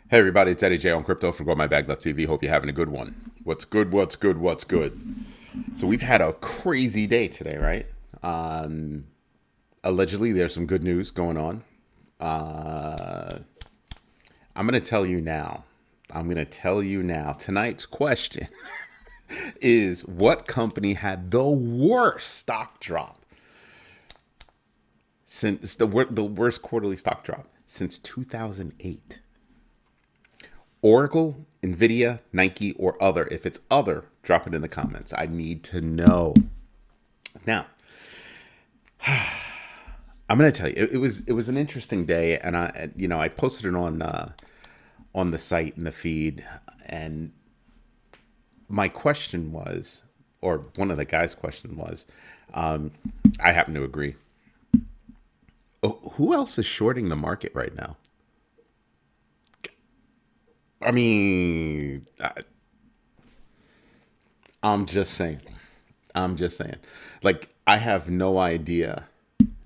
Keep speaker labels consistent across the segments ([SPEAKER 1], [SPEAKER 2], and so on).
[SPEAKER 1] Hey everybody, it's Eddie J on Crypto from GoMyBag.tv. Hope you're having a good one. What's good? What's good? What's good? So we've had a crazy day today, right? Allegedly, there's some good news going on. Uh, I'm gonna tell you now. I'm gonna tell you now. Tonight's question is: what company had the worst stock drop since the worst quarterly stock drop since 2008? Oracle, Nvidia, Nike, or other. If it's other, drop it in the comments. I need to know. Now, I'm going to tell you, it was an interesting day, and I posted it on the site and the feed, and my question was, or one of the guys' question was, I happen to agree. Who else is shorting the market right now? I mean, I'm just saying. I'm just saying. Like, I have no idea.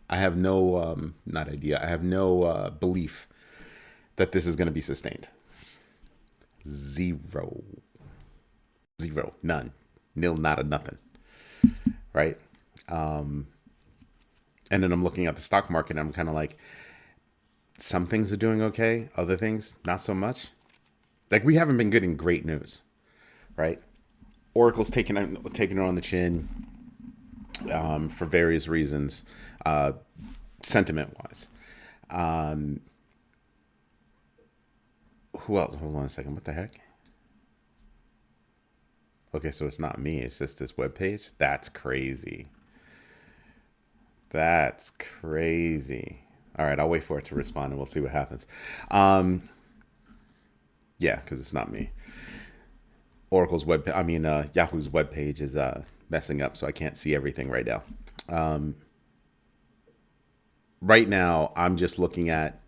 [SPEAKER 1] I have no, not idea. I have no belief that this is going to be sustained. Zero. Zero. None. Nil, nada, nothing. Right? And then I'm looking at the stock market and I'm kind of like, some things are doing okay, other things, not so much. Like, we haven't been getting great news, right? Oracle's taking it on the chin for various reasons, uh, sentiment wise. Um, who else? Hold on a second. What the heck? Okay, so it's not me. It's just this web page. That's crazy. That's crazy. All right, I'll wait for it to respond and we'll see what happens. Um, yeah, because it's not me. Yahoo's web page is messing up, so I can't see everything right now. Right now, I'm just looking at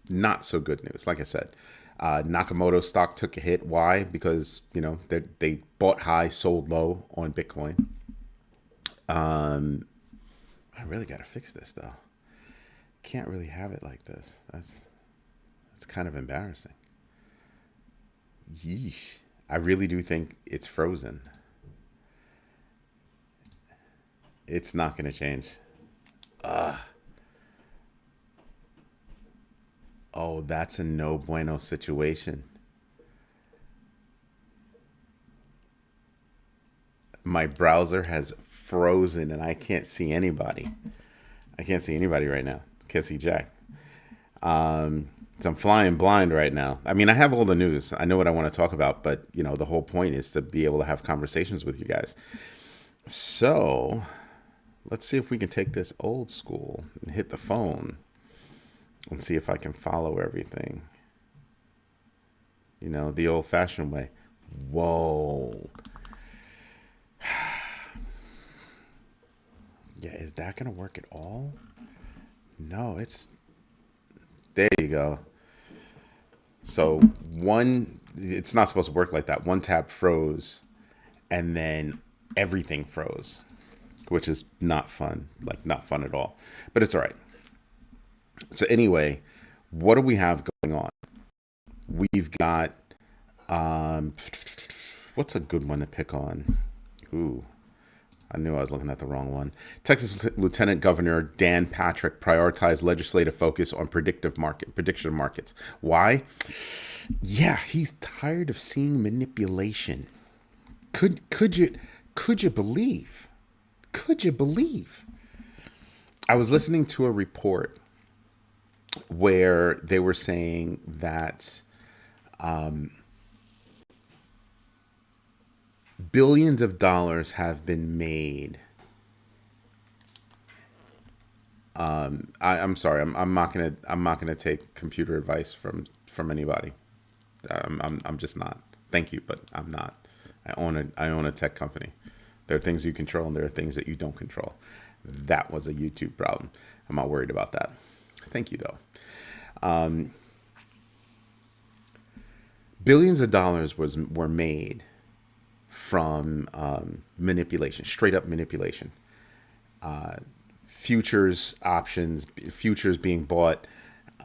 [SPEAKER 1] not so good news. Like I said, Nakamoto stock took a hit. Why? Because they bought high, sold low on Bitcoin. I really got to fix this though. Can't really have it like this. That's kind of embarrassing. Yeesh. I really do think it's frozen. It's not going to change. Oh, that's a no bueno situation. My browser has frozen and I can't see anybody. I can't see anybody right now. Can't see Jack. So I'm flying blind right now. I mean, I have all the news. I know what I want to talk about, but the whole point is to be able to have conversations with you guys. So let's see if we can take this old school and hit the phone and see if I can follow everything. The old fashioned way. Whoa. Yeah, is that going to work at all? No, it's. There you go. So it's not supposed to work like that. One tab froze, and then everything froze, which is not fun. Like, not fun at all. But it's all right. So anyway, what do we have going on? We've got what's a good one to pick on? Ooh, I knew I was looking at the wrong one. Texas Lieutenant Governor Dan Patrick prioritized legislative focus on prediction markets. Why? Yeah, he's tired of seeing manipulation. Could you believe? Could you believe? I was listening to a report where they were saying that billions of dollars have been made. I'm sorry. I'm not gonna take computer advice from anybody. I'm just not. Thank you, but I'm not. I own a tech company. There are things you control and there are things that you don't control. That was a YouTube problem. I'm not worried about that. Thank you though. Billions of dollars were made from manipulation, straight up manipulation. Futures options, futures being bought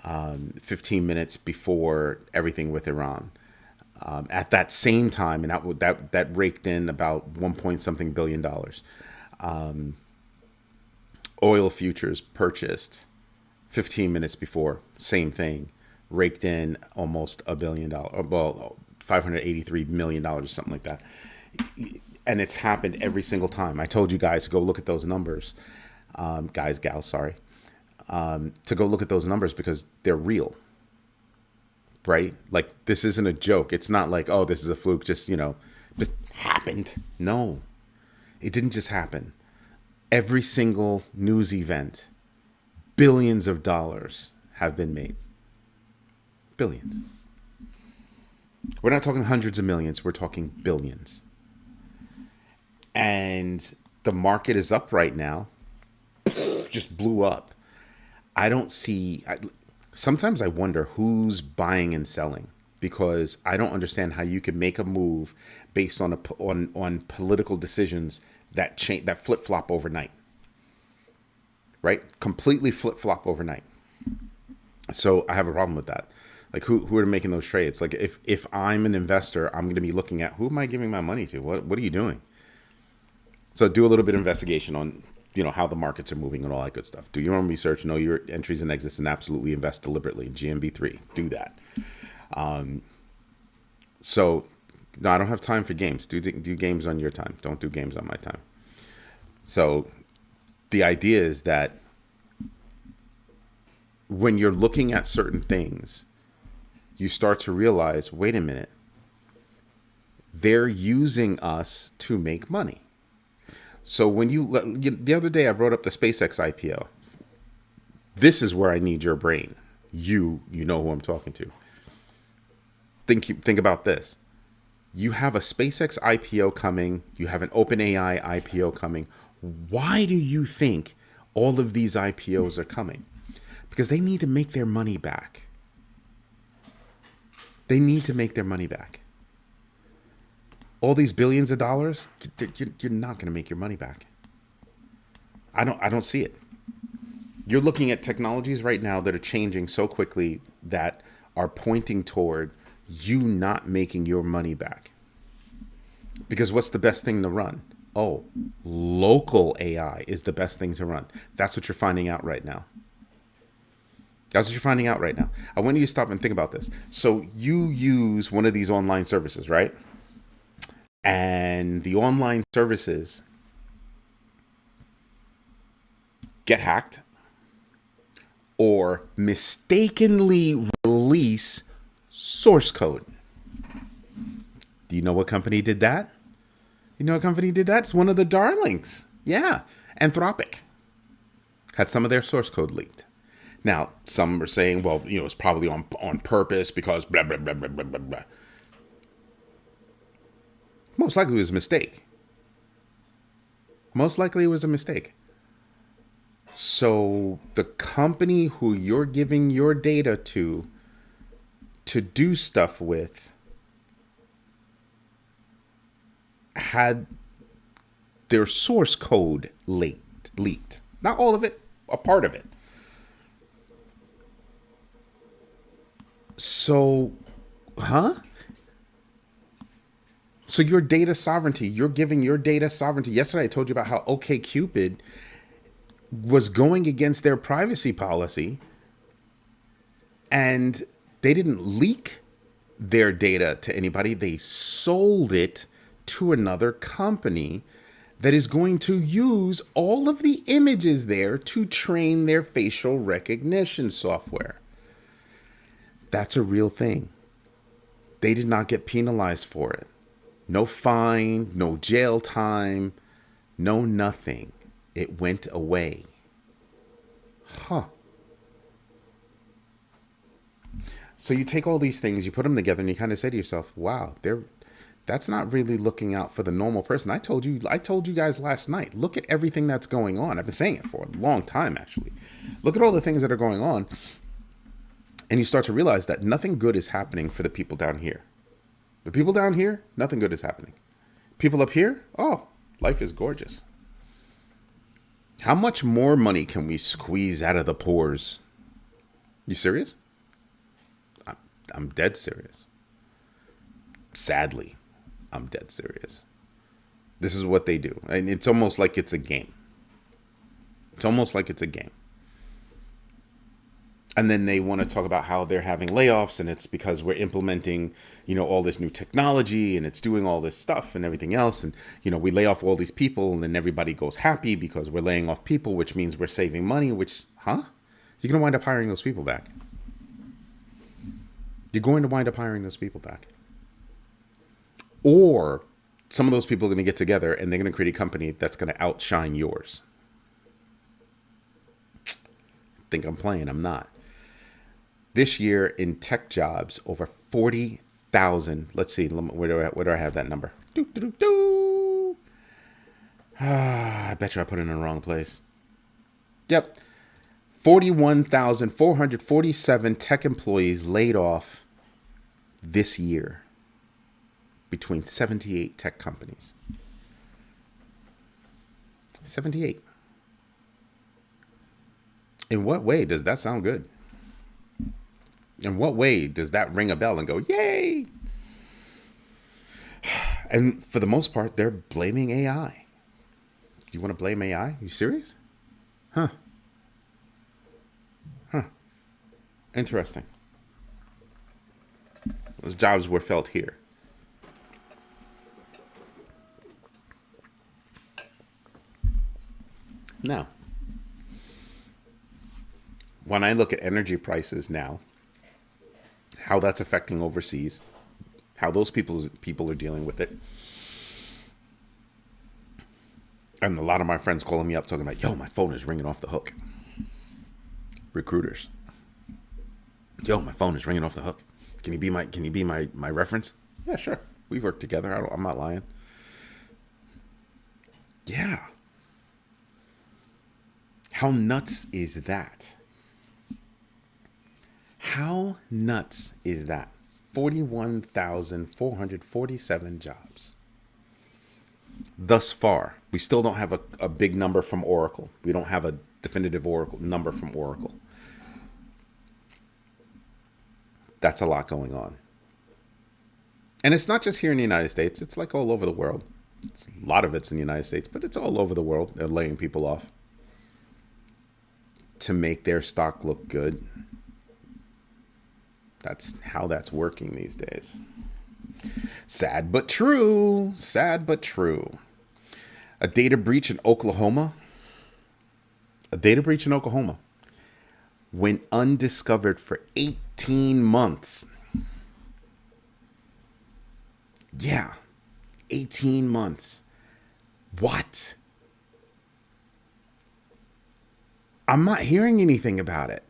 [SPEAKER 1] 15 minutes before everything with Iran. At that same time, and that raked in about 1 point something billion dollars. Oil futures purchased 15 minutes before, same thing, raked in almost $1 billion, well, $583 million or something like that. And it's happened every single time. I told you guys to go look at those numbers, gals, sorry, to go look at those numbers because they're real, right? Like, this isn't a joke. It's not like, oh, this is a fluke, just happened. No, it didn't just happen. Every single news event, billions of dollars have been made. Billions. We're not talking hundreds of millions. We're talking billions. And the market is up right now. Just blew up. I don't see... sometimes I wonder who's buying and selling, because I don't understand how you can make a move based on on political decisions that flip-flop overnight. Right? Completely flip-flop overnight. So I have a problem with that. Like, who are making those trades? Like, if I'm an investor, I'm going to be looking at, who am I giving my money to? What are you doing? So do a little bit of investigation on, how the markets are moving and all that good stuff. Do your own research, know your entries and exits, and absolutely invest deliberately. GMB3, do that. So, no, I don't have time for games. Do games on your time. Don't do games on my time. So the idea is that when you're looking at certain things, you start to realize, wait a minute, they're using us to make money. So when the other day I brought up the SpaceX IPO. This is where I need your brain. You know who I'm talking to. Think about this. You have a SpaceX IPO coming. You have an OpenAI IPO coming. Why do you think all of these IPOs are coming? Because they need to make their money back. They need to make their money back. All these billions of dollars, you're not going to make your money back. I don't see it. You're looking at technologies right now that are changing so quickly that are pointing toward you not making your money back. Because what's the best thing to run? Oh, local AI is the best thing to run. That's what you're finding out right now. That's what you're finding out right now. I want you to stop and think about this. So you use one of these online services, right? And the online services get hacked or mistakenly release source code. Do you know what company did that? It's one of the darlings. Yeah. Anthropic had some of their source code leaked. Now, some are saying, well, it's probably on purpose because blah, blah, blah, blah, blah, blah, blah. Most likely it was a mistake. So the company who you're giving your data to do stuff with had their source code leaked. Not all of it, a part of it. So, So your data sovereignty, you're giving your data sovereignty. Yesterday I told you about how OkCupid was going against their privacy policy, and they didn't leak their data to anybody. They sold it to another company that is going to use all of the images there to train their facial recognition software. That's a real thing. They did not get penalized for it. No fine, no jail time, no nothing. It went away. So you take all these things, you put them together, and you kind of say to yourself, wow, that's not really looking out for the normal person. I told you guys last night, look at everything that's going on. I've been saying it for a long time, actually. Look at all the things that are going on, and you start to realize that nothing good is happening for the people down here. The people down here, nothing good is happening. People up here, oh, life is gorgeous. How much more money can we squeeze out of the pores? You serious? I'm, I'm dead serious. Sadly, I'm dead serious. This is what they do. And it's almost like it's a game. It's almost like it's a game. And then they want to talk about how they're having layoffs, and it's because we're implementing, all this new technology, and it's doing all this stuff and everything else. And, we lay off all these people, and then everybody goes happy because we're laying off people, which means we're saving money, which, You're going to wind up hiring those people back. You're going to wind up hiring those people back. Or some of those people are going to get together and they're going to create a company that's going to outshine yours. Think I'm playing. I'm not. This year in tech jobs, over 40,000. Let's see. Where do I have that number? I bet you I put it in the wrong place. Yep. 41,447 tech employees laid off this year between 78 tech companies. 78. In what way does that sound good? In what way does that ring a bell and go, yay? And for the most part, they're blaming AI. You want to blame AI? You serious? Huh. Interesting. Those jobs were felt here. Now, when I look at energy prices now, how that's affecting overseas, how those people are dealing with it, and a lot of my friends calling me up talking about, yo, my phone is ringing off the hook. Recruiters. Yo, my phone is ringing off the hook. Can you be my reference? Yeah, sure. We've worked together. I'm not lying. Yeah. How nuts is that? How nuts is that? 41,447 jobs. Thus far, we still don't have a big number from Oracle. We don't have a definitive number from Oracle. That's a lot going on. And it's not just here in the United States. It's like all over the world. A lot of it's in the United States, but it's all over the world. They're laying people off to make their stock look good. That's how that's working these days. Sad but true. Sad but true. A data breach in Oklahoma. Went undiscovered for 18 months. Yeah. 18 months. What? I'm not hearing anything about it.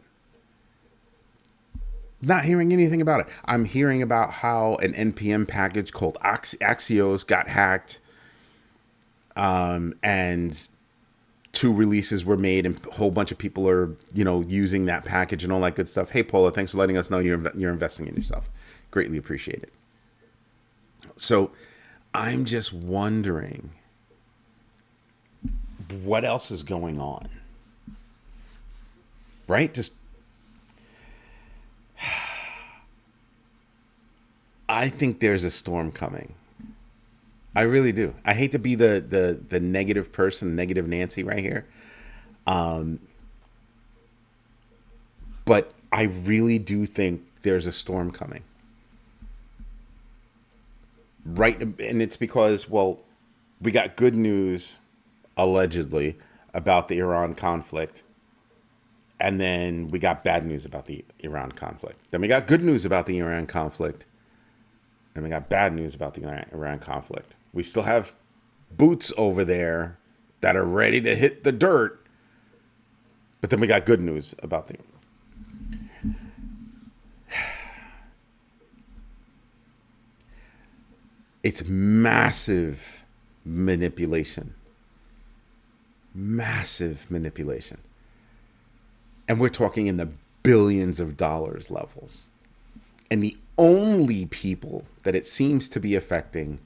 [SPEAKER 1] Not hearing anything about it. I'm hearing about how an NPM package called Axios got hacked. And 2 releases were made and a whole bunch of people are, using that package and all that good stuff. Hey, Paula, thanks for letting us know you're investing in yourself. Greatly appreciate it. So I'm just wondering what else is going on, right? I think there's a storm coming. I really do. I hate to be the negative person, negative Nancy right here. But I really do think there's a storm coming. Right. And it's because, we got good news, allegedly, about the Iran conflict. And then we got bad news about the Iran conflict. Then we got good news about the Iran conflict. And we got bad news about the Iran conflict. We still have boots over there that are ready to hit the dirt. But then we got good news about the... It's massive manipulation. Massive manipulation. And we're talking in the billions of dollars levels. And the only people that it seems to be affecting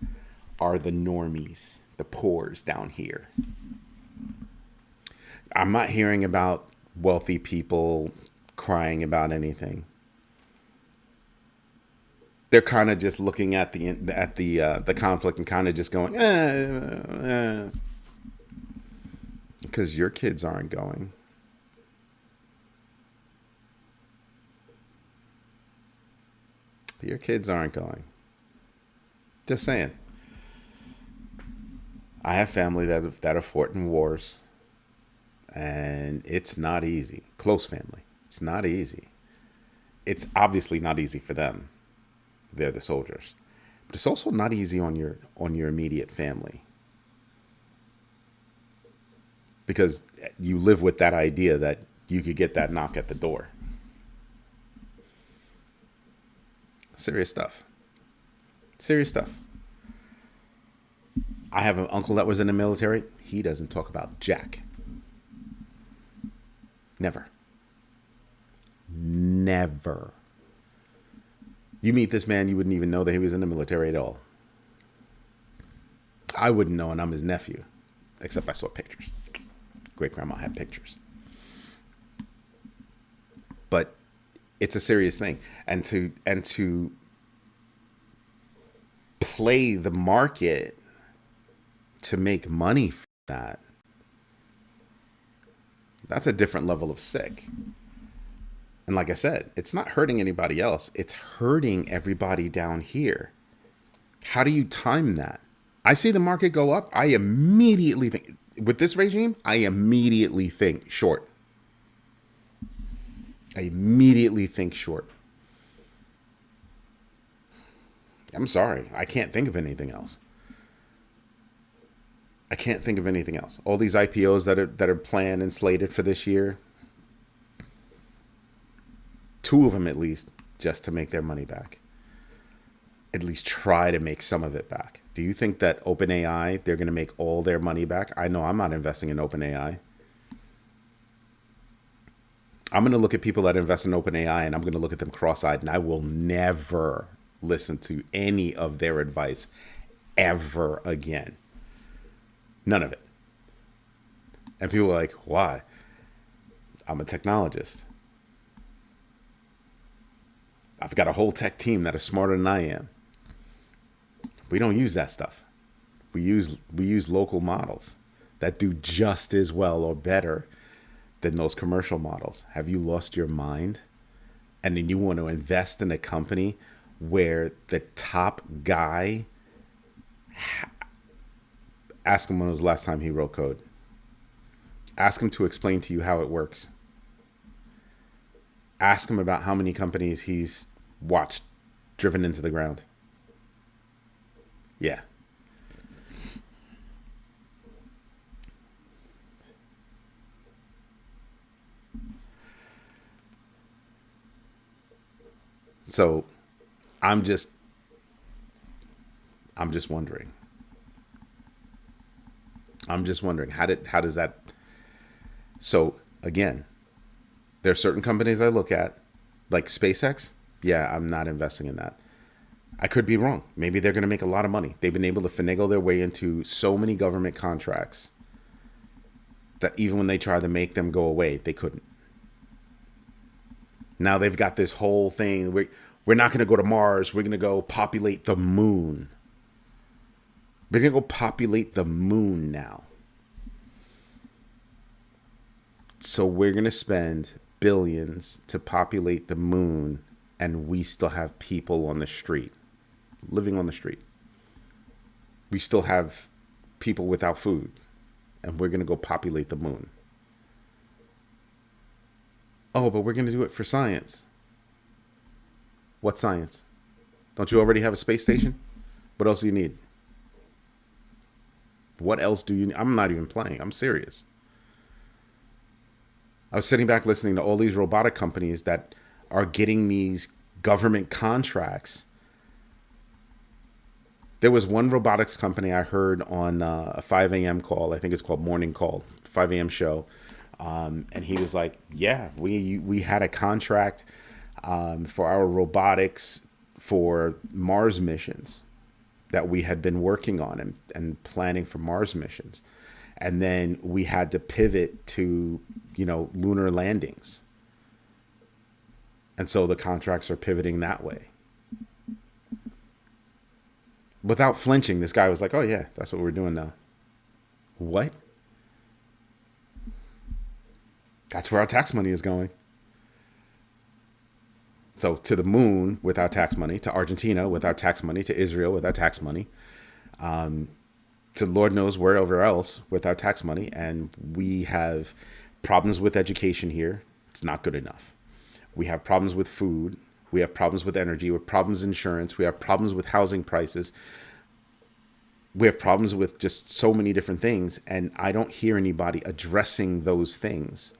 [SPEAKER 1] are the normies, the poors down here. I'm not hearing about wealthy people crying about anything. They're kind of just looking at the conflict and kind of just going, because your kids aren't going. Your kids aren't going. Just saying. I have family that have fought in wars, and it's not easy. Close family. It's not easy. It's obviously not easy for them. They're the soldiers. But it's also not easy on your immediate family. Because you live with that idea that you could get that knock at the door. Serious stuff. Serious stuff. I have an uncle that was in the military. He doesn't talk about jack. Never. Never. You meet this man, you wouldn't even know that he was in the military at all. I wouldn't know, and I'm his nephew. Except I saw pictures. Great grandma had pictures. But it's a serious thing. And to play the market to make money from that's a different level of sick. And like I said, it's not hurting anybody else. It's hurting everybody down here. How do you time that? I see the market go up. I immediately think, with this regime, I immediately think short. I immediately think short. I'm sorry. I can't think of anything else. I can't think of anything else. All these IPOs that are planned and slated for this year, 2 of them at least, just to make their money back. At least try to make some of it back. Do you think that OpenAI, they're going to make all their money back? I know I'm not investing in OpenAI. I'm going to look at people that invest in OpenAI and I'm going to look at them cross-eyed, and I will never listen to any of their advice ever again. None of it. And people are like, why? I'm a technologist. I've got a whole tech team that are smarter than I am. We don't use that stuff. We use local models that do just as well or better than those commercial models. Have you lost your mind? And then you want to invest in a company where the top guy, ask him when was the last time he wrote code. Ask him to explain to you how it works. Ask him about how many companies he's watched driven into the ground. Yeah. So I'm just wondering. How does that? So again, there are certain companies I look at, like SpaceX. Yeah, I'm not investing in that. I could be wrong. Maybe they're going to make a lot of money. They've been able to finagle their way into so many government contracts that even when they tried to make them go away, they couldn't. Now they've got this whole thing. We're not going to go to Mars. We're going to go populate the moon. We're going to go populate the moon now. So we're going to spend billions to populate the moon, and we still have people on the street, living on the street. We still have people without food, and we're going to go populate the moon. Oh, but we're going to do it for science. What science? Don't you already have a space station? What else do you need? What else do you need? I'm not even playing. I'm serious. I was sitting back listening to all these robotic companies that are getting these government contracts. There was one robotics company I heard on a 5 a.m. call. I think it's called Morning Call, 5 a.m. show. And he was like, yeah, we had a contract for our robotics for Mars missions that we had been working on and planning for Mars missions. And then we had to pivot to, lunar landings. And so the contracts are pivoting that way. Without flinching, this guy was like, oh, yeah, that's what we're doing now. What? That's where our tax money is going. So to the moon with our tax money, to Argentina with our tax money, to Israel with our tax money, to Lord knows wherever else with our tax money. And we have problems with education here. It's not good enough. We have problems with food. We have problems with energy. We have problems with insurance. We have problems with housing prices. We have problems with just so many different things. And I don't hear anybody addressing those things.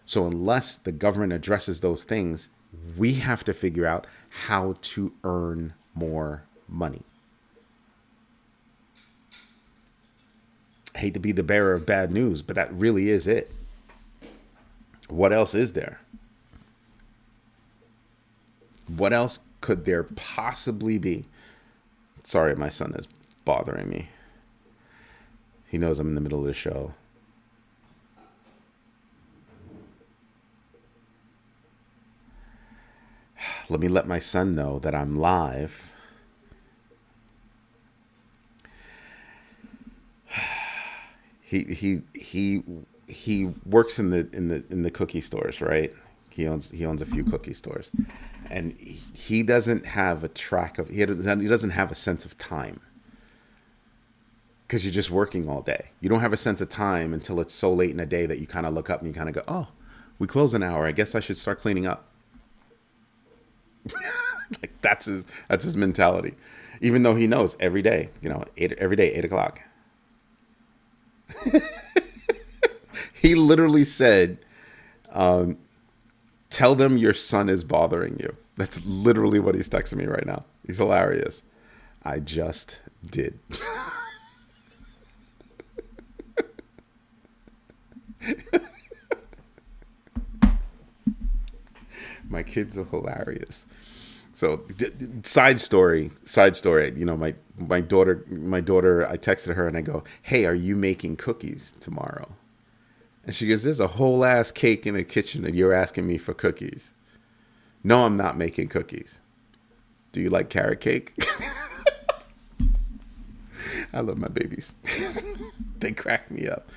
[SPEAKER 1] So unless the government addresses those things, we have to figure out how to earn more money. I hate to be the bearer of bad news, but that really is it. What else is there? What else could there possibly be? Sorry, my son is bothering me. He knows I'm in the middle of the show. Let me let my son know that I'm live. He works in the cookie stores, right? He owns a few cookie stores, and he doesn't have a track of he doesn't have a sense of time, because you're just working all day. You don't have a sense of time until it's so late in the day that you kind of look up and you kind of go, oh, we close an hour. I guess I should start cleaning up. Like that's his mentality, even though he knows every day, every day, 8 o'clock. He literally said, tell them your son is bothering you. That's literally what he's texting me right now. He's hilarious. I just did. My kids are hilarious. So side story, my daughter, I texted her and I go, hey, are you making cookies tomorrow? And she goes, there's a whole ass cake in the kitchen and you're asking me for cookies. No, I'm not making cookies. Do you like carrot cake? I love my babies. They crack me up.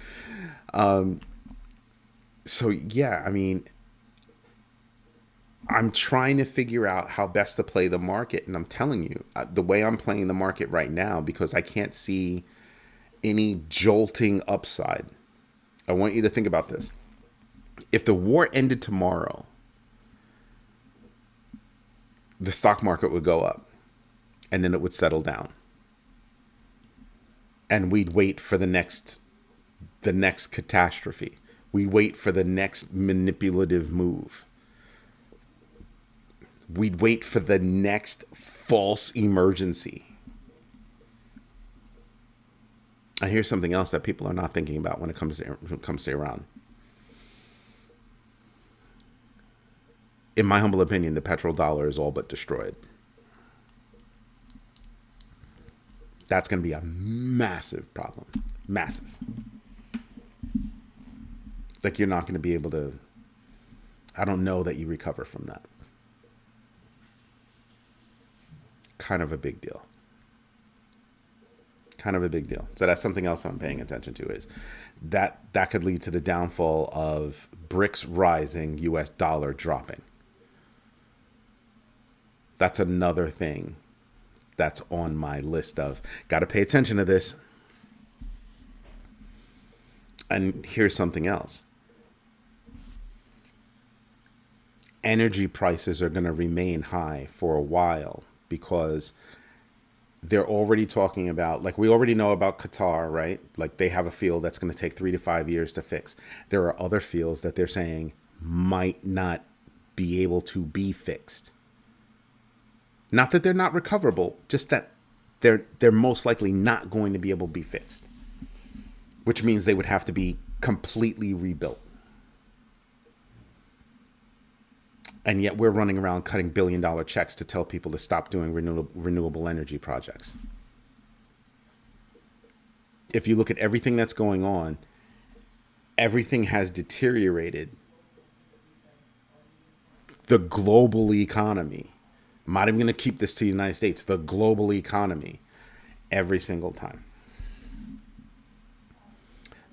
[SPEAKER 1] So yeah, I mean, I'm trying to figure out how best to play the market. And I'm telling you, the way I'm playing the market right now, because I can't see any jolting upside. I want you to think about this. If the war ended tomorrow, the stock market would go up and then it would settle down. And we'd wait for the next catastrophe. We'd wait for the next manipulative move. We'd wait for the next false emergency. And here's something else that people are not thinking about when it comes to Iran. In my humble opinion, the petrodollar is all but destroyed. That's going to be a massive problem. Massive. Like, you're not going to be able to, I don't know that you recover from that. Kind of a big deal. Kind of a big deal. So that's something else I'm paying attention to, is that could lead to the downfall of BRICS rising, US dollar dropping. That's another thing that's on my list of, got to pay attention to this. And here's something else. Energy prices are going to remain high for a while, because they're already talking about, like, we already know about Qatar, right? Like, they have a field that's going to take 3 to 5 years to fix. There are other fields that they're saying might not be able to be fixed. Not that they're not recoverable, just that they're most likely not going to be able to be fixed, which means they would have to be completely rebuilt. And yet we're running around cutting billion-dollar checks to tell people to stop doing renewable energy projects. If you look at everything that's going on, everything has deteriorated the global economy. I'm not even going to keep this to the United States. The global economy every single time.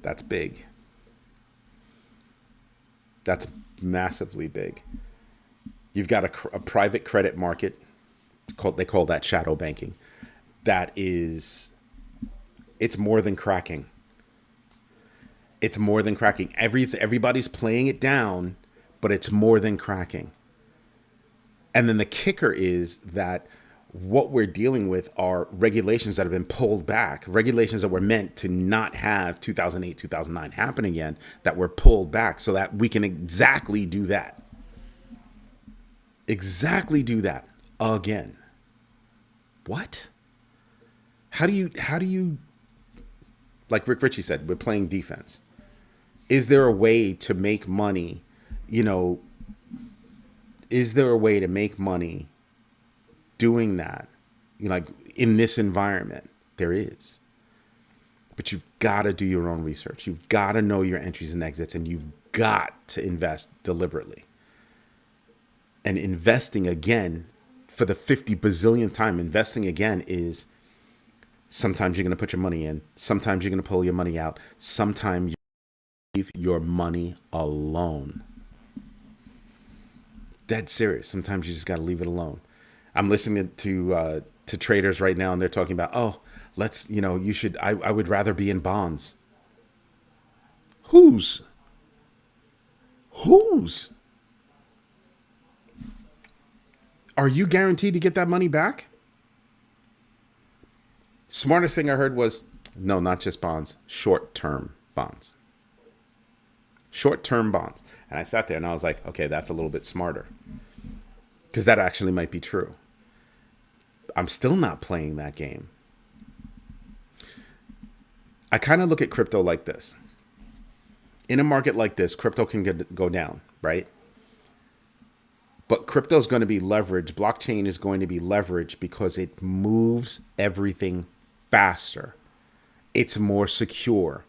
[SPEAKER 1] That's big. That's massively big. You've got a private credit market. They call that shadow banking. That is, it's more than cracking. It's more than cracking. Everybody's playing it down, but it's more than cracking. And then the kicker is that what we're dealing with are regulations that have been pulled back, regulations that were meant to not have 2008, 2009 happen again, that were pulled back so that we can exactly do that. Exactly do that again. What? How do you, like Rick Ritchie said, we're playing defense. Is there a way to make money, is there a way to make money doing that, like in this environment? There is. But you've got to do your own research. You've got to know your entries and exits, and you've got to invest deliberately. And investing again, for the 50 bazillionth time, investing again is sometimes you're going to put your money in. Sometimes you're going to pull your money out. Sometimes you leave your money alone. Dead serious. Sometimes you just got to leave it alone. I'm listening to traders right now, and they're talking about, you should, I would rather be in bonds. Whose? Are you guaranteed to get that money back? Smartest thing I heard was, no, not just bonds, short-term bonds. Short-term bonds. And I sat there and I was like, okay, that's a little bit smarter. Because that actually might be true. I'm still not playing that game. I kind of look at crypto like this. In a market like this, crypto can go down, right? But crypto is going to be leveraged. Blockchain is going to be leveraged because it moves everything faster. It's more secure.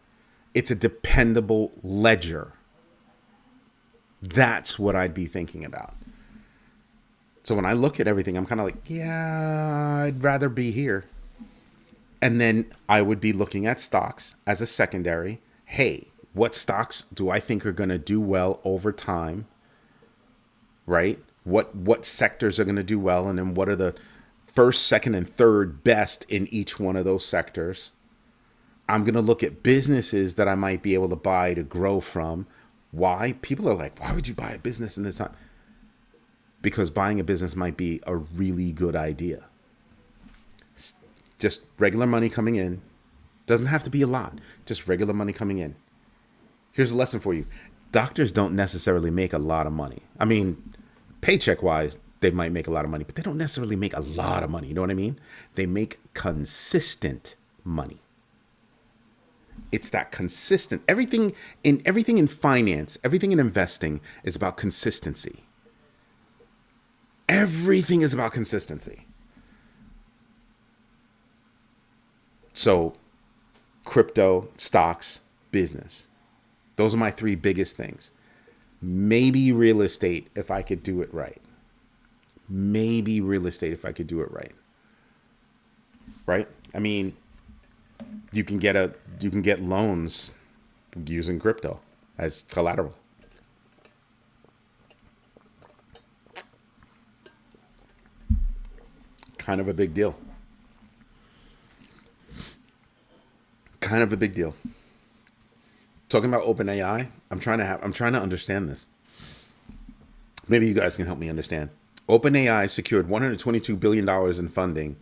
[SPEAKER 1] It's a dependable ledger. That's what I'd be thinking about. So when I look at everything, I'm kind of like, yeah, I'd rather be here. And then I would be looking at stocks as a secondary. Hey, what stocks do I think are going to do well over time? Right? What sectors are going to do well? And then what are the first, second, and third best in each one of those sectors? I'm going to look at businesses that I might be able to buy to grow from. Why? People are like, why would you buy a business in this time? Because buying a business might be a really good idea. Just regular money coming in. Doesn't have to be a lot. Just regular money coming in. Here's a lesson for you. Doctors don't necessarily make a lot of money. I mean, paycheck-wise, they might make a lot of money, but they don't necessarily make a lot of money. You know what I mean? They make consistent money. It's that consistent. Everything in finance, everything in investing is about consistency. Everything is about consistency. So, crypto, stocks, business. Those are my three biggest things. Maybe real estate if I could do it right. Maybe real estate if I could do it right. Right? I mean, you can get loans using crypto as collateral. Kind of a big deal. Kind of a big deal. Talking about OpenAI, I'm trying to understand this. Maybe you guys can help me understand. OpenAI secured $122 billion in funding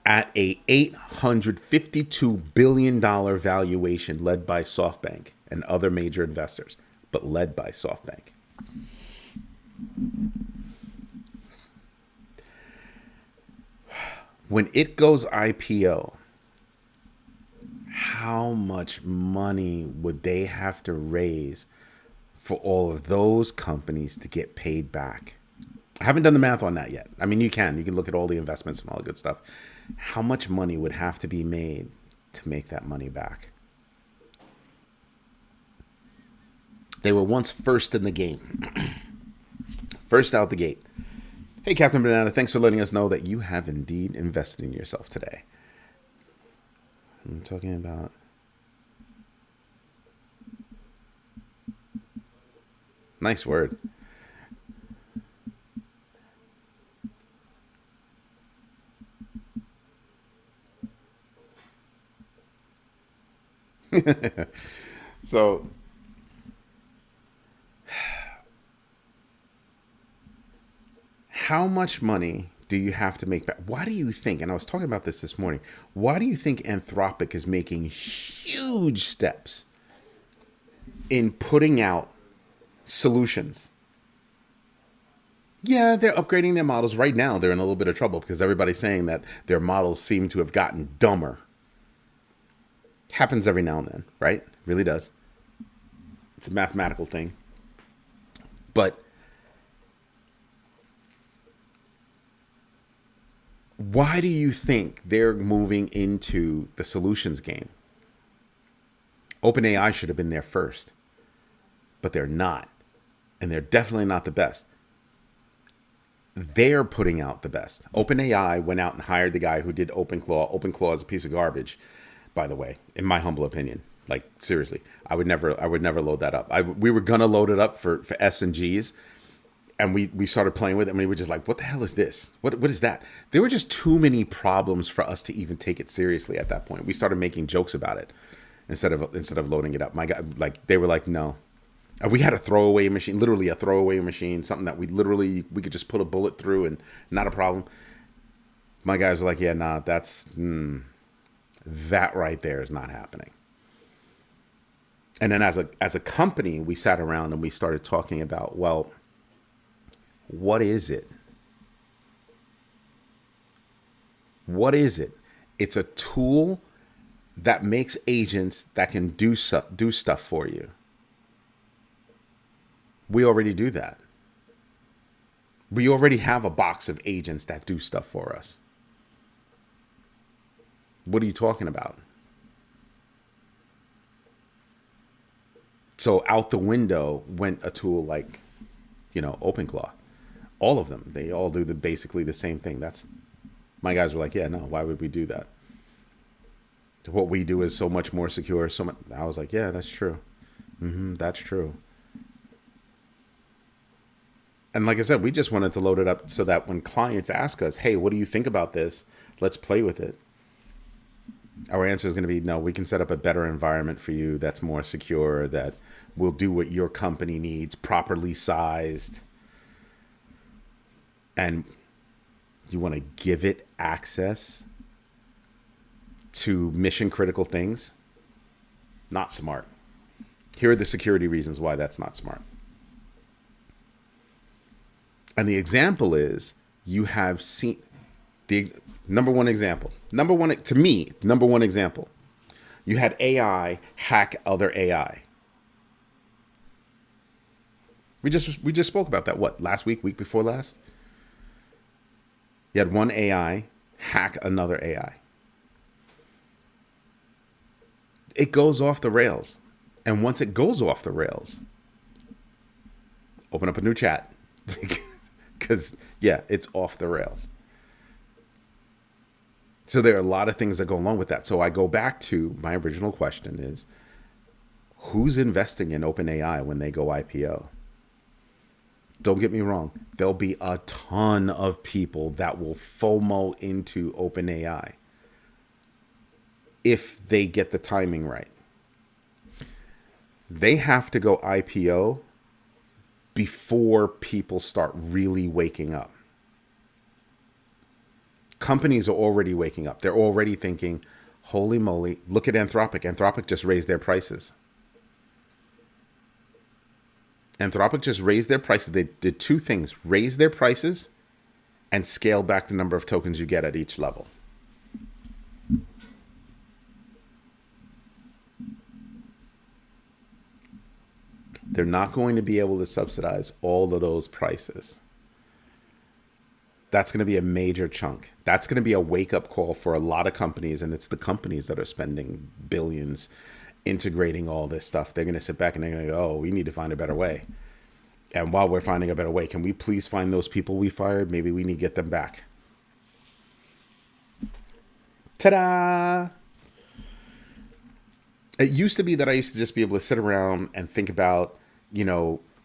[SPEAKER 1] at a $852 billion valuation led by SoftBank and other major investors, but led by SoftBank. When it goes IPO, how much money would they have to raise for all of those companies to get paid back? I haven't done the math on that yet. I mean, you can look at all the investments and all the good stuff. How much money would have to be made to make that money back? They were once first in the game. First out the gate. Hey, Captain Banana, thanks for letting us know that you have indeed invested in yourself today. I'm talking about... Nice word. So, how much money do you have to make back? Why do you think, and I was talking about this morning, why do you think Anthropic is making huge steps in putting out solutions? Yeah, they're upgrading their models. Right now, they're in a little bit of trouble because everybody's saying that their models seem to have gotten dumber. Happens every now and then, right? Really does. It's a mathematical thing. But why do you think they're moving into the solutions game? OpenAI should have been there first, but they're not. And they're definitely not the best. They're putting out the best. OpenAI went out and hired the guy who did OpenClaw. OpenClaw is a piece of garbage, by the way, in my humble opinion. Like, seriously, I would never load that up. We were gonna load it up for S and Gs, and we started playing with it, and we were just like, what the hell is this? What is that? There were just too many problems for us to even take it seriously at that point. We started making jokes about it instead of loading it up. My God, like, they were like, no. And we had a throwaway machine, literally a throwaway machine, something that we could just put a bullet through and not a problem. My guys were like, yeah, nah, that right there is not happening. And then as a company, we sat around and we started talking about, well, what is it? What is it? It's a tool that makes agents that can do stuff for you. We already do that. We already have a box of agents that do stuff for us. What are you talking about? So out the window went a tool like, OpenClaw. All of them, they all do basically the same thing. My guys were like, yeah, no, why would we do that? What we do is so much more secure. I was like, yeah, that's true. That's true. And like I said, we just wanted to load it up so that when clients ask us, hey, what do you think about this? Let's play with it. Our answer is going to be, no, we can set up a better environment for you that's more secure, that will do what your company needs, properly sized. And you want to give it access to mission critical things? Not smart. Here are the security reasons why that's not smart. And the example is, you have seen the number one example. Number one example. You had AI hack other AI. We just spoke about that. What, last week before last? You had one AI hack another AI. It goes off the rails. And once it goes off the rails, open up a new chat. Because, yeah, it's off the rails. So there are a lot of things that go along with that. So I go back to my original question is, who's investing in OpenAI when they go IPO? Don't get me wrong. There'll be a ton of people that will FOMO into OpenAI if they get the timing right. They have to go IPO before people start really waking up. Companies are already waking up. They're already thinking, holy moly, look at Anthropic. Anthropic just raised their prices. Anthropic just raised their prices. They did two things: raise their prices and scale back the number of tokens you get at each level. They're not going to be able to subsidize all of those prices. That's going to be a major chunk. That's going to be a wake-up call for a lot of companies, and it's the companies that are spending billions integrating all this stuff. They're going to sit back and they're going to go, oh, we need to find a better way. And while we're finding a better way, can we please find those people we fired? Maybe we need to get them back. Ta-da! It used to be that I used to just be able to sit around and think about,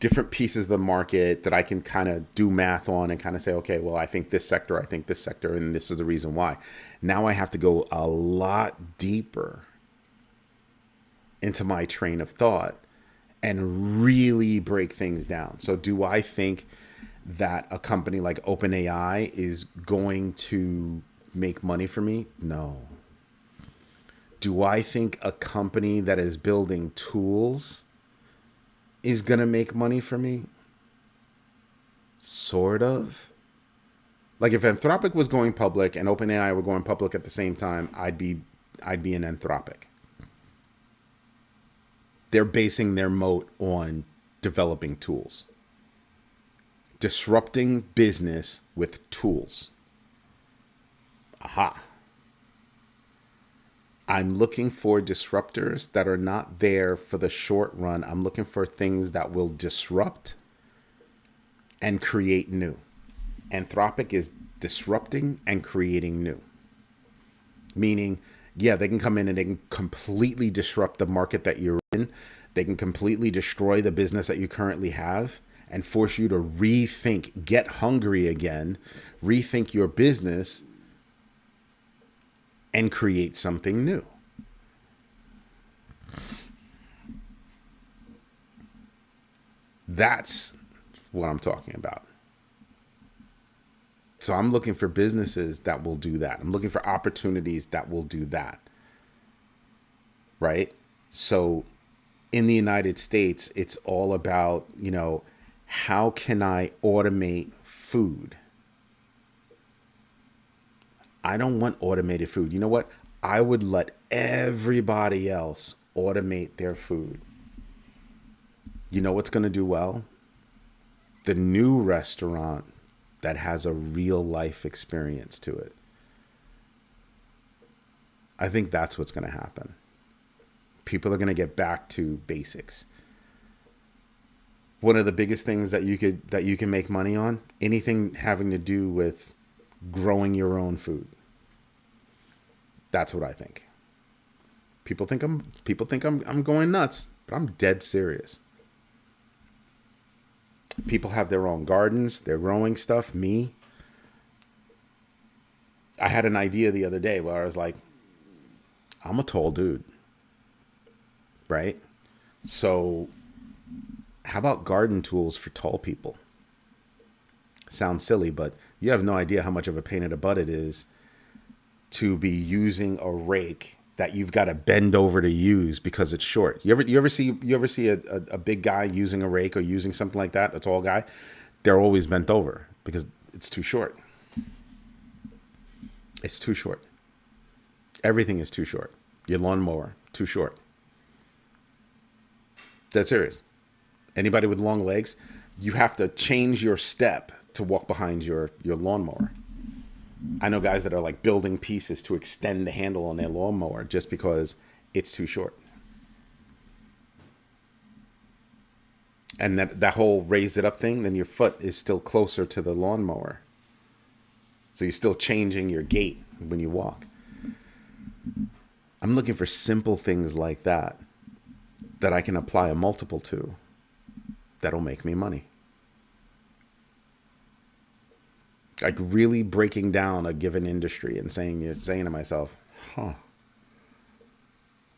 [SPEAKER 1] different pieces of the market that I can kind of do math on and kind of say, okay, well, I think this sector, and this is the reason why. Now I have to go a lot deeper into my train of thought and really break things down. So do I think that a company like OpenAI is going to make money for me? No. Do I think a company that is building tools is going to make money for me? Sort of. Like if Anthropic was going public and OpenAI were going public at the same time, I'd be an Anthropic. They're basing their moat on developing tools. Disrupting business with tools. Aha. I'm looking for disruptors that are not there for the short run. I'm looking for things that will disrupt and create new. Anthropic is disrupting and creating new. Meaning, yeah, they can come in and they can completely disrupt the market that you're in. They can completely destroy the business that you currently have and force you to rethink, get hungry again, rethink your business, and create something new. That's what I'm talking about. So I'm looking for businesses that will do that. I'm looking for opportunities that will do that. Right? So in the United States, it's all about, how can I automate food? I don't want automated food. You know what? I would let everybody else automate their food. You know what's going to do well? The new restaurant that has a real life experience to it. I think that's what's going to happen. People are going to get back to basics. One of the biggest things that you can make money on, anything having to do with growing your own food. That's what I think. People think I'm going nuts, but I'm dead serious. People have their own gardens, they're growing stuff. Me, I had an idea the other day where I was like, I'm a tall dude, right? So how about garden tools for tall people? Sounds silly, but you have no idea how much of a pain in the butt it is to be using a rake that you've got to bend over to use because it's short. You ever see a big guy using a rake or using something like that, a tall guy? They're always bent over because it's too short. It's too short. Everything is too short. Your lawnmower, too short. Dead serious. Anybody with long legs, you have to change your step to walk behind your lawnmower. I know guys that are like building pieces to extend the handle on their lawnmower just because it's too short. And that whole raise it up thing, then your foot is still closer to the lawnmower. So you're still changing your gait when you walk. I'm looking for simple things like that I can apply a multiple to that'll make me money. Like really breaking down a given industry and saying to myself,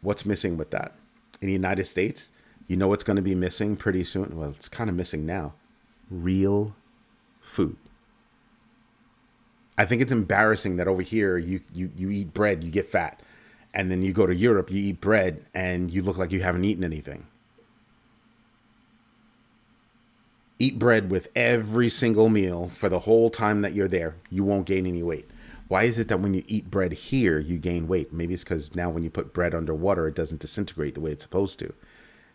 [SPEAKER 1] what's missing with that? In the United States, you know what's going to be missing pretty soon? Well, it's kind of missing now. Real food. I think it's embarrassing that over here you eat bread, you get fat. And then you go to Europe, you eat bread, and you look like you haven't eaten anything. Eat bread with every single meal for the whole time that you're there. You won't gain any weight. Why is it that when you eat bread here, you gain weight? Maybe it's because now when you put bread under water, it doesn't disintegrate the way it's supposed to.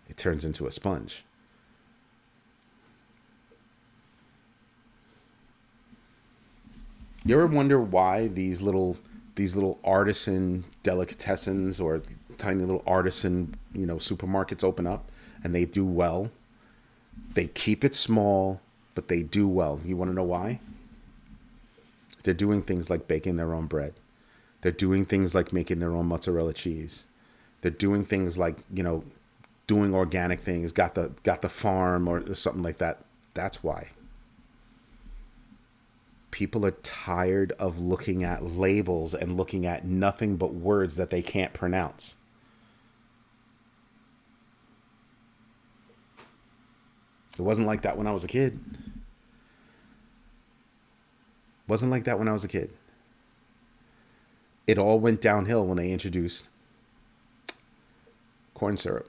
[SPEAKER 1] It turns into a sponge. You ever wonder why these little artisan delicatessens or tiny little artisan, supermarkets open up and they do well? They keep it small, but they do well. You want to know why? They're doing things like baking their own bread. They're doing things like making their own mozzarella cheese. They're doing things like, doing organic things, got the farm or something like that. That's why. People are tired of looking at labels and looking at nothing but words that they can't pronounce. It wasn't like that when I was a kid. Wasn't like that when I was a kid. It all went downhill when they introduced corn syrup.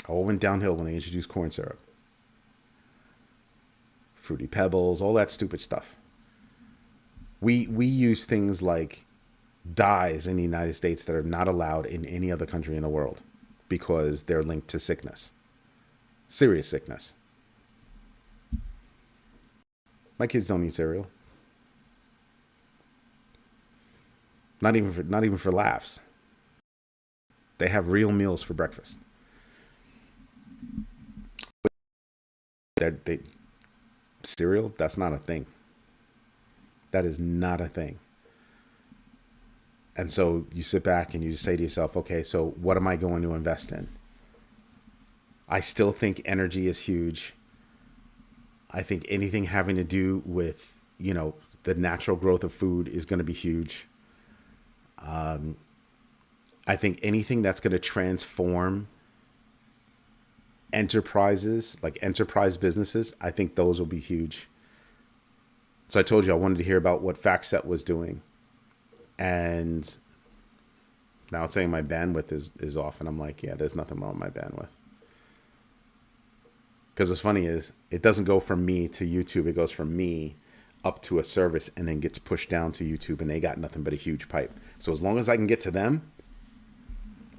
[SPEAKER 1] All went downhill when they introduced corn syrup. Fruity Pebbles, all that stupid stuff. We use things like dyes in the United States that are not allowed in any other country in the world because they're linked to sickness. Serious sickness. My kids don't eat cereal. Not even for laughs. They have real meals for breakfast. Cereal, that's not a thing. That is not a thing. And so you sit back and you say to yourself, okay, so what am I going to invest in? I still think energy is huge. I think anything having to do with, the natural growth of food is going to be huge. I think anything that's going to transform enterprises, like enterprise businesses, I think those will be huge. So I told you I wanted to hear about what FactSet was doing. And now it's saying my bandwidth is off. And I'm like, yeah, there's nothing wrong with my bandwidth. Because what's funny is it doesn't go from me to YouTube. It goes from me up to a service and then gets pushed down to YouTube. And they got nothing but a huge pipe. So as long as I can get to them,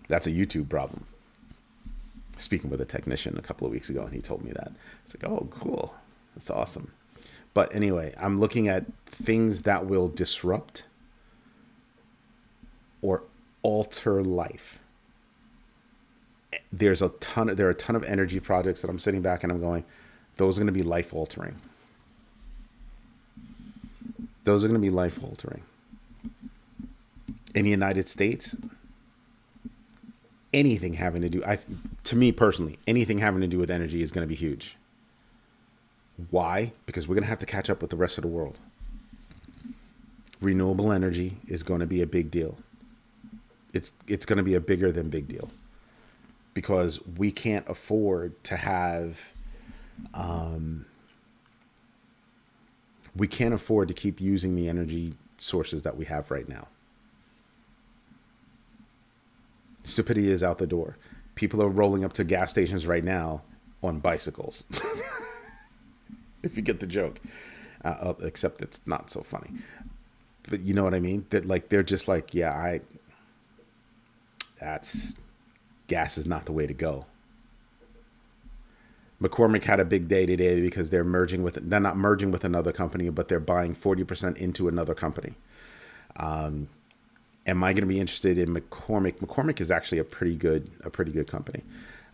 [SPEAKER 1] that's a YouTube problem. Speaking with a technician a couple of weeks ago, and he told me that. It's like, oh, cool. That's awesome. But anyway, I'm looking at things that will disrupt or alter life. There are a ton of energy projects that I'm sitting back and I'm going, those are going to be life altering. Those are going to be life altering. In the United States, anything having to do, to me personally, anything having to do with energy is going to be huge. Why? Because we're going to have to catch up with the rest of the world. Renewable energy is going to be a big deal. It's going to be a bigger than big deal. Because we can't afford to have, we can't afford to keep using the energy sources that we have right now. Stupidity is out the door. People are rolling up to gas stations right now on bicycles. If you get the joke. Except it's not so funny. But you know what I mean? That they're just like, yeah, gas is not the way to go. McCormick had a big day today because they're not merging with another company, but they're buying 40% into another company. Am I going to be interested in McCormick? McCormick is actually a pretty good company.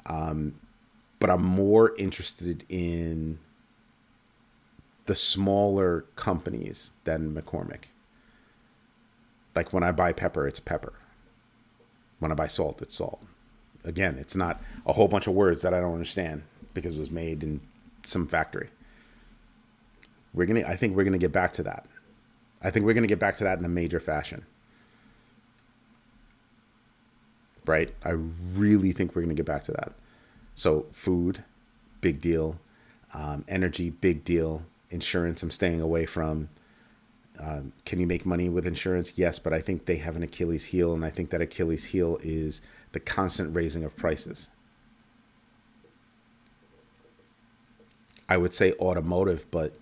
[SPEAKER 1] But I'm more interested in the smaller companies than McCormick. Like when I buy pepper, it's pepper. When I buy salt, it's salt. Again, it's not a whole bunch of words that I don't understand because it was made in some factory. I think we're gonna get back to that. I think we're gonna get back to that in a major fashion. Right? I really think we're gonna get back to that. So food, big deal. Energy, big deal. Insurance, I'm staying away from. Can you make money with insurance? Yes, but I think they have an Achilles heel, and I think that Achilles heel is the constant raising of prices. I would say automotive, but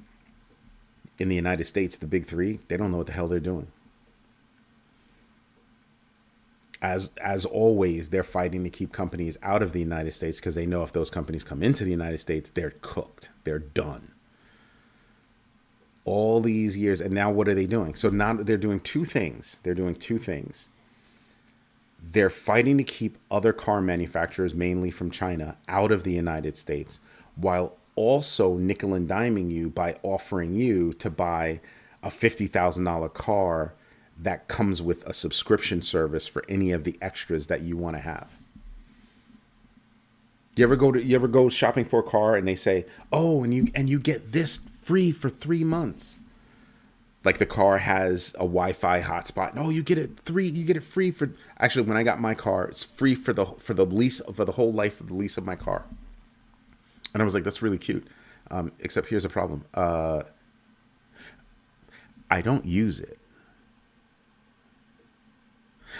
[SPEAKER 1] in the United States, the big three, they don't know what the hell they're doing. As always, they're fighting to keep companies out of the United States because they know if those companies come into the United States, they're cooked. They're done. All these years, and now what are they doing? So now they're doing two things. They're fighting to keep other car manufacturers, mainly from China, out of the United States, while also nickel and diming you by offering you to buy a $50,000 car that comes with a subscription service for any of the extras that you want to have. You ever go shopping for a car and they say, "Oh, and you get this free for 3 months." Like the car has a Wi-Fi hotspot. No, you get it free for, actually when I got my car, it's free for the lease, for the whole life of the lease of my car. And I was like, that's really cute. Except here's a problem. I don't use it.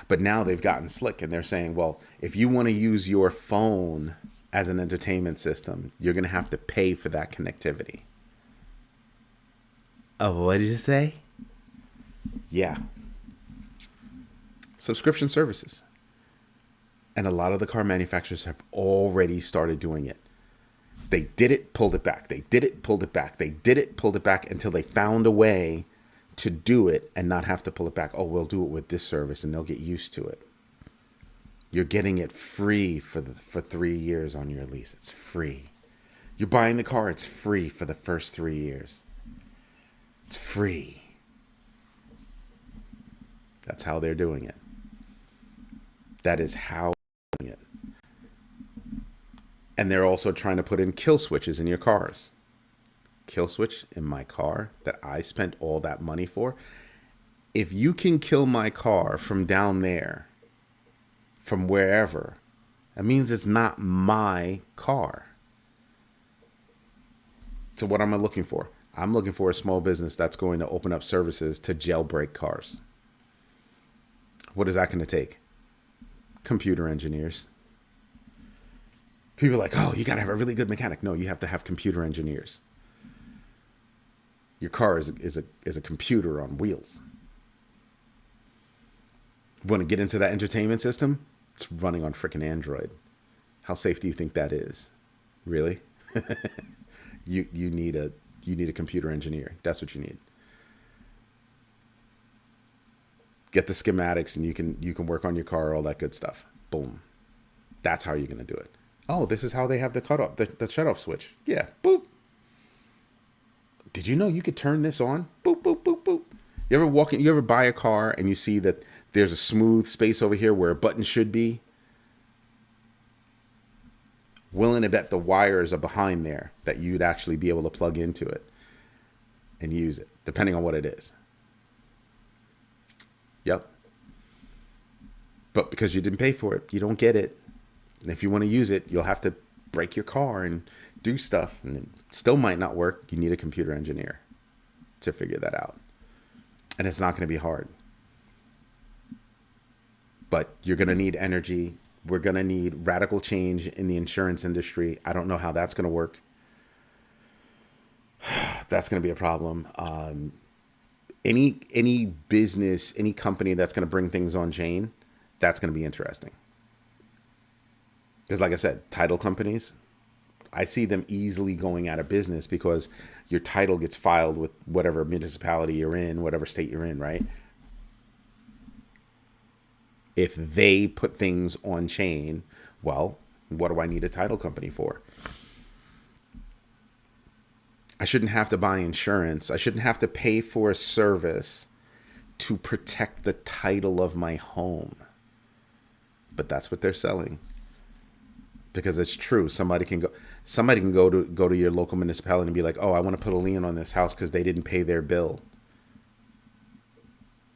[SPEAKER 1] But now they've gotten slick and they're saying, well, if you want to use your phone as an entertainment system, you're going to have to pay for that connectivity. Oh, what did you say? Yeah. Subscription services. And a lot of the car manufacturers have already started doing it. They did it, pulled it back. They did it, pulled it back. They did it, pulled it back until they found a way to do it and not have to pull it back. Oh, we'll do it with this service and they'll get used to it. You're getting it free for 3 years on your lease. It's free. You're buying the car, it's free for the first 3 years. It's free. That's how they're doing it. That is how they're doing it. And they're also trying to put in kill switches in your cars. Kill switch in my car that I spent all that money for. If you can kill my car from down there, from wherever, that means it's not my car. So what am I looking for? I'm looking for a small business that's going to open up services to jailbreak cars. What is that going to take? Computer engineers. People are like, oh, you got to have a really good mechanic. No, you have to have computer engineers. Your car is a computer on wheels. Want to get into that entertainment system? It's running on freaking Android. How safe do you think that is? Really? You need a computer engineer. That's what you need. Get the schematics and you can work on your car, all that good stuff. Boom. That's how you're going to do it. Oh, this is how they have the cutoff, the shut-off switch. Yeah, boop. Did you know you could turn this on? Boop, boop, boop, boop. You ever buy a car and you see that there's a smooth space over here where a button should be? Willing to bet the wires are behind there that you'd actually be able to plug into it and use it, depending on what it is. Yep. But because you didn't pay for it, you don't get it. And if you want to use it, you'll have to break your car and do stuff, and it still might not work. You need a computer engineer to figure that out. And it's not going to be hard. But you're going to need energy. We're going to need radical change in the insurance industry. I don't know how that's going to work. That's going to be a problem. Any business, any company that's going to bring things on chain, that's going to be interesting. Because like I said, title companies, I see them easily going out of business because your title gets filed with whatever municipality you're in, whatever state you're in, right? If they put things on chain, well, what do I need a title company for? I shouldn't have to buy insurance. I shouldn't have to pay for a service to protect the title of my home. But that's what they're selling. Because it's true. Somebody can go to your local municipality and be like, oh, I want to put a lien on this house because they didn't pay their bill.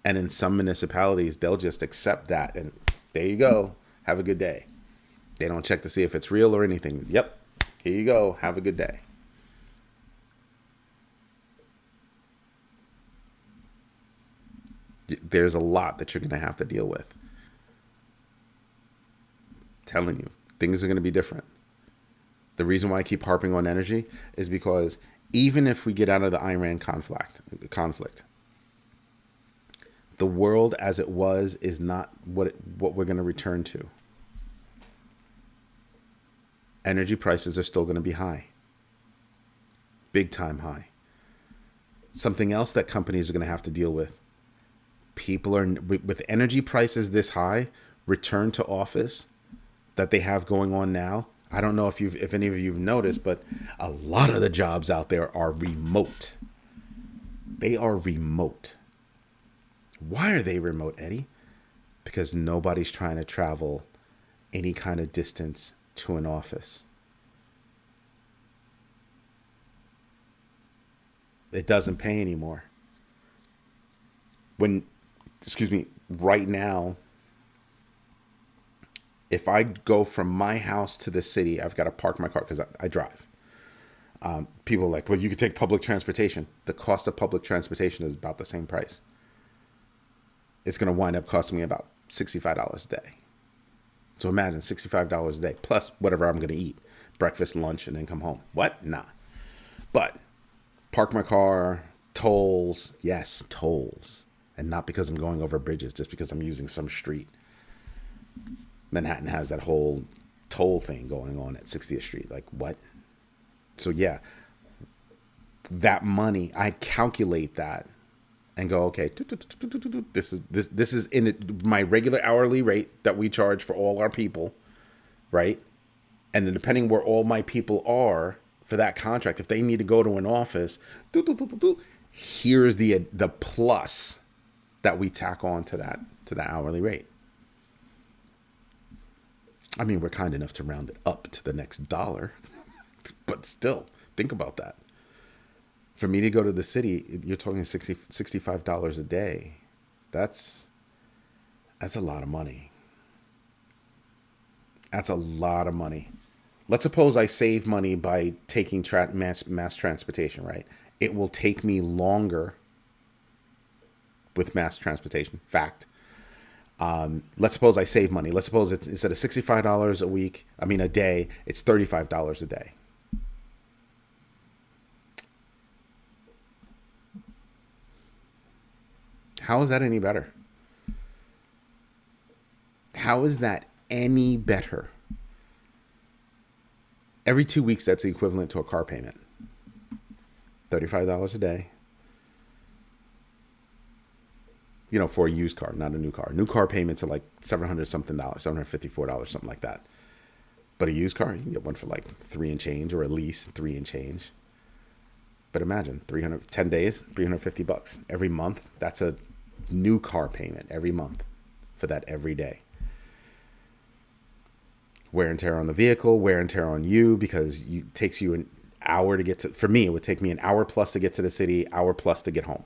[SPEAKER 1] And in some municipalities, they'll just accept that. And there you go. Have a good day. They don't check to see if it's real or anything. Yep. Here you go. Have a good day. There's a lot that you're going to have to deal with. Telling you, things are going to be different. The reason why I keep harping on energy is because even if we get out of the Iran conflict, the world as it was is not what we're going to return to. Energy prices are still going to be high. Big time high. Something else that companies are going to have to deal with. People are, with energy prices this high, return to office that they have going on now, I don't know if any of you've noticed, but a lot of the jobs out there are remote. They are remote. Why are they remote, Eddie? Because nobody's trying to travel any kind of distance to an office. It doesn't pay anymore. Right now, if I go from my house to the city, I've got to park my car because I drive. People are like, well, you could take public transportation. The cost of public transportation is about the same price. It's going to wind up costing me about $65 a day. So imagine $65 a day plus whatever I'm going to eat, breakfast, lunch, and then come home. What? Nah. But park my car, tolls. Yes, tolls. And not because I'm going over bridges, just because I'm using some street. Manhattan has that whole toll thing going on at 60th Street. Like, what? So yeah, that money, I calculate that and go, okay, this is in it, my regular hourly rate that we charge for all our people, right? And then depending where all my people are for that contract, if they need to go to an office, here's the plus that we tack on to that hourly rate. I mean, we're kind enough to round it up to the next dollar, but still, think about that. For me to go to the city, you're talking $65 a day. That's a lot of money. That's a lot of money. Let's suppose I save money by taking mass transportation, right? It will take me longer with mass transportation. Fact. Let's suppose I save money. Let's suppose it's instead of $65 a day, it's $35 a day. How is that any better? How is that any better? Every 2 weeks, that's the equivalent to a car payment. $35 a day. For a used car, not a new car. New car payments are like $700 something, $754, something like that. But a used car, you can get one for like $3 and change, or at least $3 and change. But imagine 10 days, $350 every month. That's a new car payment every month for that every day. Wear and tear on the vehicle, wear and tear on you, because it takes you an hour to get to. For me, it would take me an hour plus to get to the city, hour plus to get home.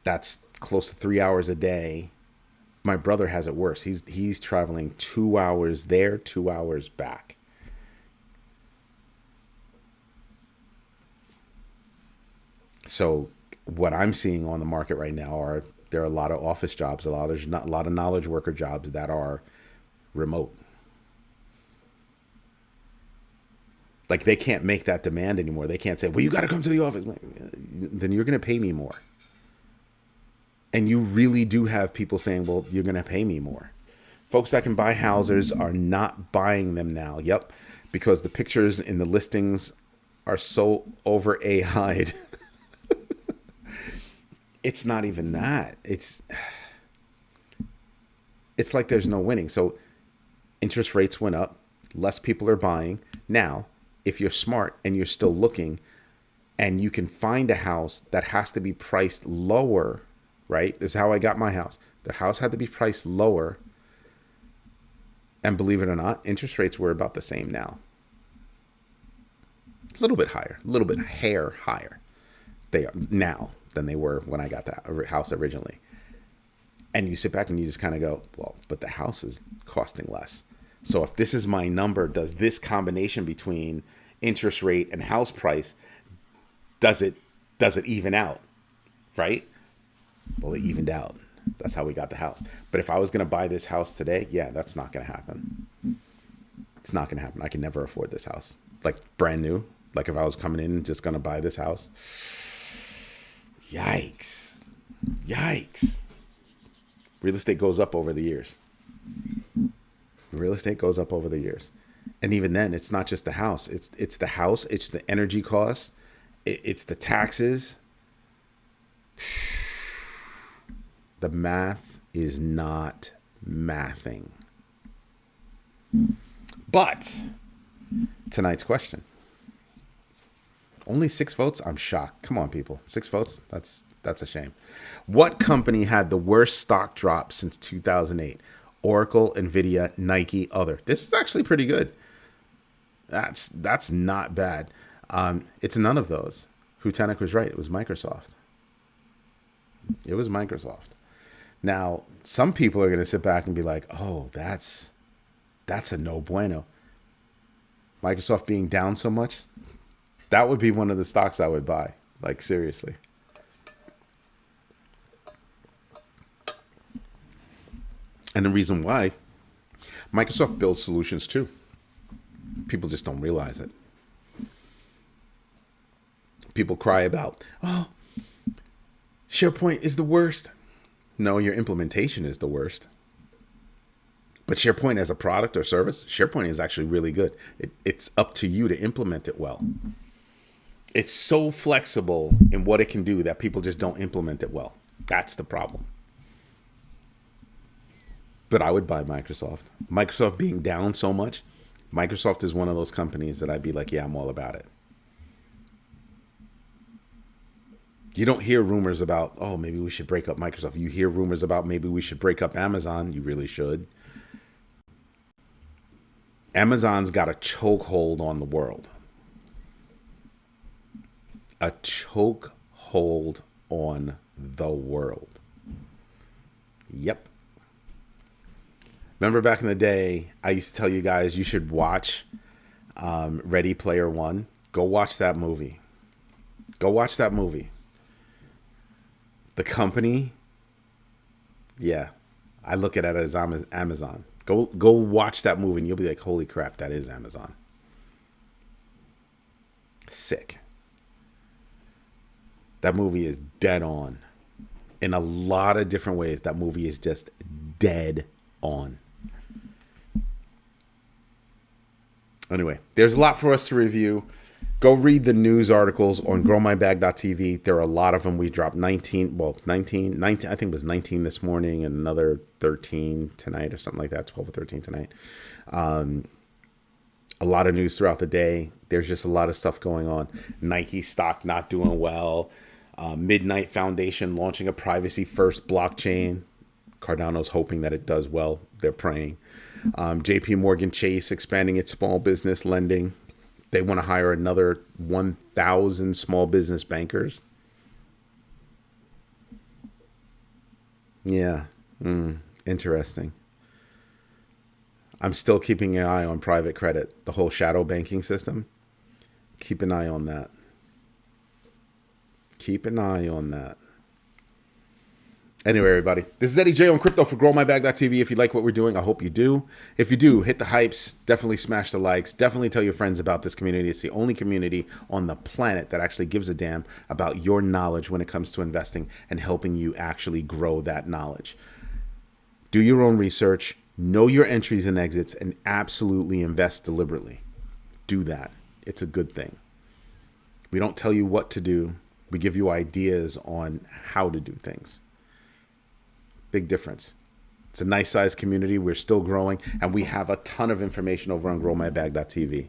[SPEAKER 1] That's close to 3 hours a day. My brother has it worse. He's traveling 2 hours there, 2 hours back. So what I'm seeing on the market right now there are a lot of office jobs, there's not a lot of knowledge worker jobs that are remote. Like, they can't make that demand anymore. They can't say, well, you got to come to the office. Then you're going to pay me more. And you really do have people saying, well, you're going to pay me more. Folks that can buy houses are not buying them now. Yep. Because the pictures in the listings are so over AI'd. It's not even that. It's like there's no winning. So interest rates went up. Less people are buying. Now, if you're smart and you're still looking and you can find a house that has to be priced lower, right? This is how I got my house. The house had to be priced lower. And believe it or not, interest rates were about the same now. A little bit higher, a little bit higher. They are now than they were when I got that house originally. And you sit back and you just kind of go, well, but the house is costing less. So if this is my number, does this combination between interest rate and house price, does it even out, right? Well, it evened out. That's how we got the house. But if I was going to buy this house today, yeah, that's not going to happen. It's not going to happen. I can never afford this house. Like, brand new. Like, if I was coming in and just going to buy this house. Yikes. Real estate goes up over the years. And even then, it's not just the house. It's the house. It's the energy costs. It's the taxes. The math is not mathing. But tonight's question. Only 6 votes? I'm shocked. Come on, people. 6 votes? That's a shame. What company had the worst stock drop since 2008? Oracle, Nvidia, Nike, other. This is actually pretty good. That's not bad. It's none of those. Hutanek was right. It was Microsoft. It was Microsoft. Now, some people are going to sit back and be like, oh, that's a no bueno. Microsoft being down so much, that would be one of the stocks I would buy. Like, seriously. And the reason why, Microsoft builds solutions too. People just don't realize it. People cry about, oh, SharePoint is the worst. No, your implementation is the worst. But SharePoint as a product or service, SharePoint is actually really good. It's up to you to implement it well. It's so flexible in what it can do that people just don't implement it well. That's the problem. But I would buy Microsoft. Microsoft being down so much, Microsoft is one of those companies that I'd be like, yeah, I'm all about it. You don't hear rumors about, oh, maybe we should break up Microsoft. You hear rumors about maybe we should break up Amazon. You really should. Amazon's got a chokehold on the world. A chokehold on the world. Yep. Remember back in the day, I used to tell you guys you should watch Ready Player One. Go watch that movie. Go watch that movie. The company, yeah, I look at it as Amazon. Go watch that movie and you'll be like, holy crap, that is Amazon. Sick. That movie is dead on. In a lot of different ways, that movie is just dead on. Anyway, there's a lot for us to review. Go read the news articles on growmybag.tv. There are a lot of them. We dropped 19, I think it was 19 this morning and another 13 tonight or something like that, 12 or 13 tonight. A lot of news throughout the day. There's just a lot of stuff going on. Nike stock not doing well. Midnight Foundation launching a privacy-first blockchain. Cardano's hoping that it does well. They're praying. JP Morgan Chase expanding its small business lending. They want to hire another 1,000 small business bankers. Yeah, interesting. I'm still keeping an eye on private credit, the whole shadow banking system. Keep an eye on that. Keep an eye on that. Anyway, everybody, this is Eddie J on crypto for growmybag.tv. If you like what we're doing, I hope you do. If you do, hit the hypes. Definitely smash the likes. Definitely tell your friends about this community. It's the only community on the planet that actually gives a damn about your knowledge when it comes to investing and helping you actually grow that knowledge. Do your own research. Know your entries and exits and absolutely invest deliberately. Do that. It's a good thing. We don't tell you what to do. We give you ideas on how to do things. Big difference. It's a nice sized community. We're still growing and we have a ton of information over on growmybag.tv.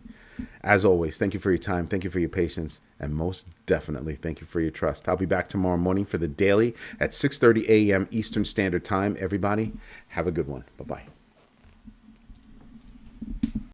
[SPEAKER 1] As always, thank you for your time. Thank you for your patience. And most definitely, thank you for your trust. I'll be back tomorrow morning for the daily at 6:30 a.m. Eastern Standard Time. Everybody, have a good one. Bye-bye.